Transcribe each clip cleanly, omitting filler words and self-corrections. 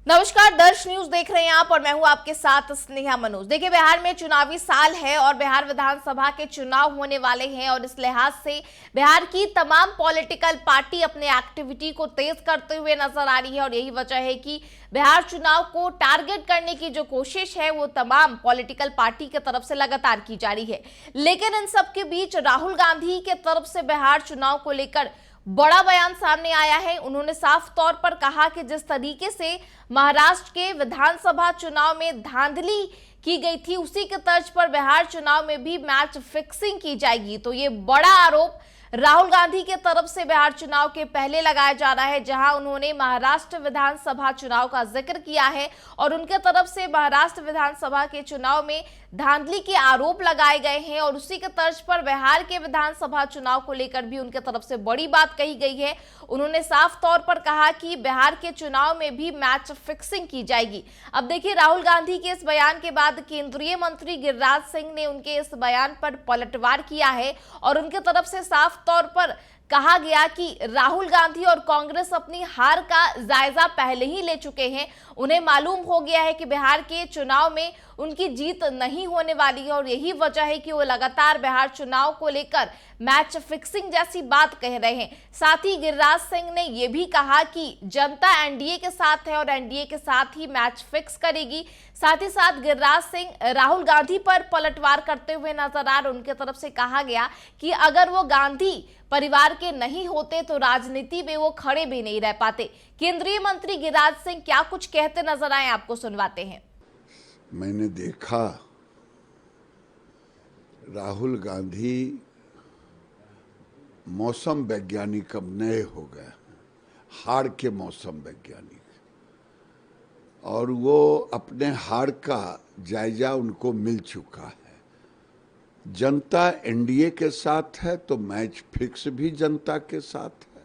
नमस्कार, दर्श न्यूज देख रहे हैं आप और मैं हूं आपके साथ स्नेहा मनोज। देखिए, बिहार में चुनावी साल है और बिहार विधानसभा के चुनाव होने वाले हैं और इस लिहाज से बिहार की तमाम पॉलिटिकल पार्टी अपने एक्टिविटी को तेज करते हुए नजर आ रही है और यही वजह है कि बिहार चुनाव को टारगेट करने की जो कोशिश है वो तमाम पॉलिटिकल पार्टी की तरफ से लगातार की जा रही है। लेकिन इन सबके बीच राहुल गांधी के तरफ से बिहार चुनाव को लेकर बड़ा बयान सामने आया है। उन्होंने साफ तौर पर कहा कि जिस तरीके से महाराष्ट्र के विधानसभा चुनाव में धांधली की गई थी उसी के तर्ज पर बिहार चुनाव में भी मैच फिक्सिंग की जाएगी। तो ये बड़ा आरोप राहुल गांधी के तरफ से बिहार चुनाव के पहले लगाया जा रहा है, जहां उन्होंने महाराष्ट्र विधानसभा चुनाव का जिक्र किया है और उनके तरफ से महाराष्ट्र विधानसभा के चुनाव में धांधली के आरोप लगाए गए हैं और उसी के तर्ज पर बिहार के विधानसभा चुनाव को लेकर भी उनके तरफ से बड़ी बात कही गई है। उन्होंने साफ तौर पर कहा कि बिहार के चुनाव में भी मैच फिक्सिंग की जाएगी। अब देखिए, राहुल गांधी के इस बयान के बाद केंद्रीय मंत्री गिरिराज सिंह ने उनके इस बयान पर पलटवार किया है और उनके तरफ से साफ तौर पर कहा गया कि राहुल गांधी और कांग्रेस अपनी हार का जायजा पहले ही ले चुके हैं। उन्हें मालूम हो गया है कि बिहार के चुनाव में उनकी जीत नहीं होने वाली है और यही वजह है कि वो लगातार बिहार चुनाव को लेकर मैच फिक्सिंग जैसी बात कह रहे हैं। साथ ही गिरिराज सिंह ने यह भी कहा कि जनता एनडीए के साथ है और एनडीए के साथ ही मैच फिक्स करेगी। साथ ही साथ गिरिराज सिंह राहुल गांधी पर पलटवार करते हुए नजर आ रहे। उनके तरफ से कहा गया कि अगर वो गांधी परिवार के नहीं होते तो राजनीति में वो खड़े भी नहीं रह पाते। केंद्रीय मंत्री गिरिराज सिंह क्या कुछ कहते नजर आए, आपको सुनवाते हैं। मैंने देखा राहुल गांधी मौसम वैज्ञानिक अब नए हो गए, हार के मौसम वैज्ञानिक, और वो अपने हार का जायजा उनको मिल चुका है। जनता एनडीए के साथ है तो मैच फिक्स भी जनता के साथ है।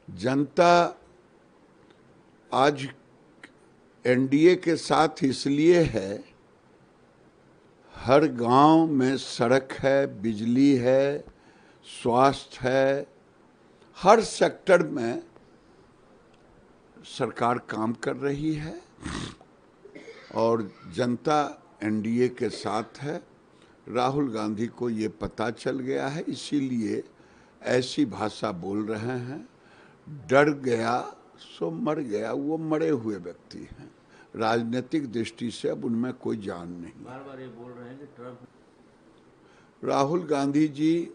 जनता आज एनडीए के साथ इसलिए है, हर गांव में सड़क है, बिजली है, स्वास्थ्य है, हर सेक्टर में सरकार काम कर रही है और जनता एनडीए के साथ है। राहुल गांधी को ये पता चल गया है, इसीलिए ऐसी भाषा बोल रहे हैं। डर गया सो मर गया, वो मरे हुए व्यक्ति हैं। राजनीतिक दृष्टि से अब उनमें कोई जान नहीं। बार बार ये बोल रहे हैं कि ट्रम्प, राहुल गांधी जी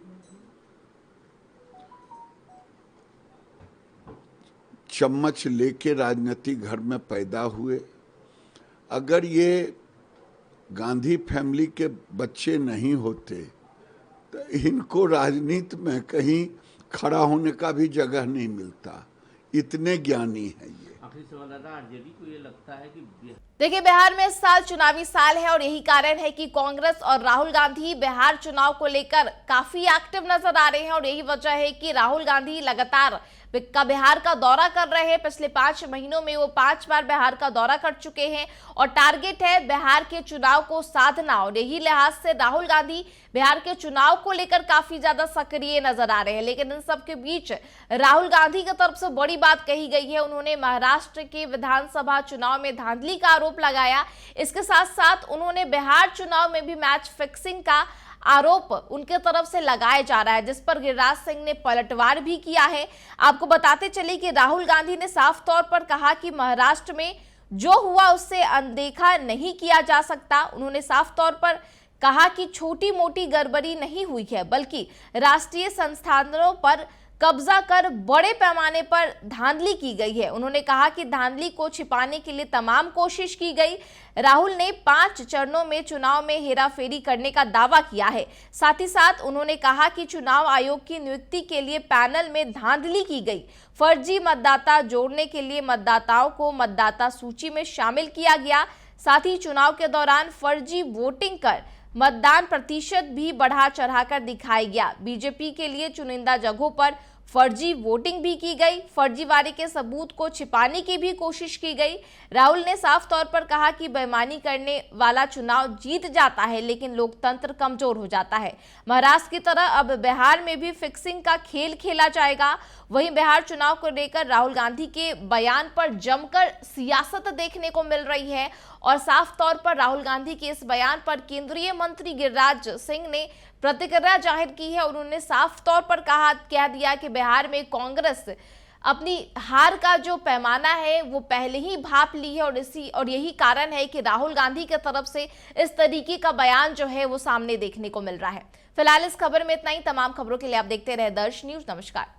चम्मच लेके राजनीतिक घर में पैदा हुए। अगर ये गांधी फैमिली के बच्चे नहीं होते तो इनको राजनीति में कहीं खड़ा होने का भी जगह नहीं मिलता। इतने ज्ञानी है ये। आखिरी सवाल दादा, आरजेडी को ये लगता है कि देखिए, बिहार में इस साल चुनावी साल है और यही कारण है कि कांग्रेस और राहुल गांधी बिहार चुनाव को लेकर काफी एक्टिव नजर आ रहे हैं और यही वजह है कि राहुल गांधी लगातार बिहार का दौरा कर रहे हैं। पिछले 5 महीनों में वो 5 बार बिहार का दौरा कर चुके हैं और टारगेट है बिहार के चुनाव को साधना और यही लिहाज से राहुल गांधी बिहार के चुनाव को लेकर काफी ज्यादा सक्रिय नजर आ रहे हैं। लेकिन इन सब के बीच राहुल गांधी की तरफ से बड़ी बात कही गई है। उन्होंने महाराष्ट्र के विधानसभा चुनाव में धांधली का आरोप लगाया। इसके साथ साथ उन्होंने बिहार चुनाव में भी मैच फिक्सिंग का आरोप उनके तरफ से लगाया जा रहा है, जिस पर गिरिराज सिंह ने पलटवार भी किया है। आपको बताते चले कि राहुल गांधी ने साफ तौर पर कहा कि महाराष्ट्र में जो हुआ उससे अनदेखा नहीं किया जा सकता। उन्होंने साफ तौर पर कहा कि छोटी मोटी गड़बड़ी नहीं हुई है, बल्कि राष्ट्रीय संस्थानों पर कब्जा कर बड़े पैमाने पर धांधली की गई है। उन्होंने कहा कि धांधली को छिपाने के लिए तमाम कोशिश की गई। राहुल ने 5 चरणों में चुनाव में हेराफेरी करने का दावा किया है। साथ ही साथ उन्होंने कहा कि चुनाव आयोग की नियुक्ति के लिए पैनल में धांधली की गई। फर्जी मतदाता जोड़ने के लिए मतदाताओं को मतदाता सूची में शामिल किया गया। साथ ही चुनाव के दौरान फर्जी वोटिंग कर मतदान प्रतिशत भी बढ़ा चढ़ाकर दिखाया गया। बीजेपी के लिए चुनिंदा जगहों पर फर्जी वोटिंग भी की गई, फर्जीवाड़े के सबूत को छिपाने की भी कोशिश की गई। राहुल ने साफ तौर पर कहा कि बेईमानी करने वाला चुनाव जीत जाता है लेकिन लोकतंत्र कमजोर हो जाता है। महाराष्ट्र की तरह अब बिहार में भी फिक्सिंग का खेल खेला जाएगा। वहीं बिहार चुनाव को लेकर राहुल गांधी के बयान पर जमकर सियासत देखने को मिल रही है और साफ तौर पर राहुल गांधी के इस बयान पर केंद्रीय मंत्री गिरिराज सिंह ने प्रतिक्रिया जाहिर की है। उन्होंने साफ तौर पर कह दिया कि बिहार में कांग्रेस अपनी हार का जो पैमाना है वो पहले ही भांप ली है और यही कारण है कि राहुल गांधी की तरफ से इस तरीके का बयान जो है वो सामने देखने को मिल रहा है। फिलहाल इस खबर में इतना ही। तमाम खबरों के लिए आप देखते रहे दर्श न्यूज। नमस्कार।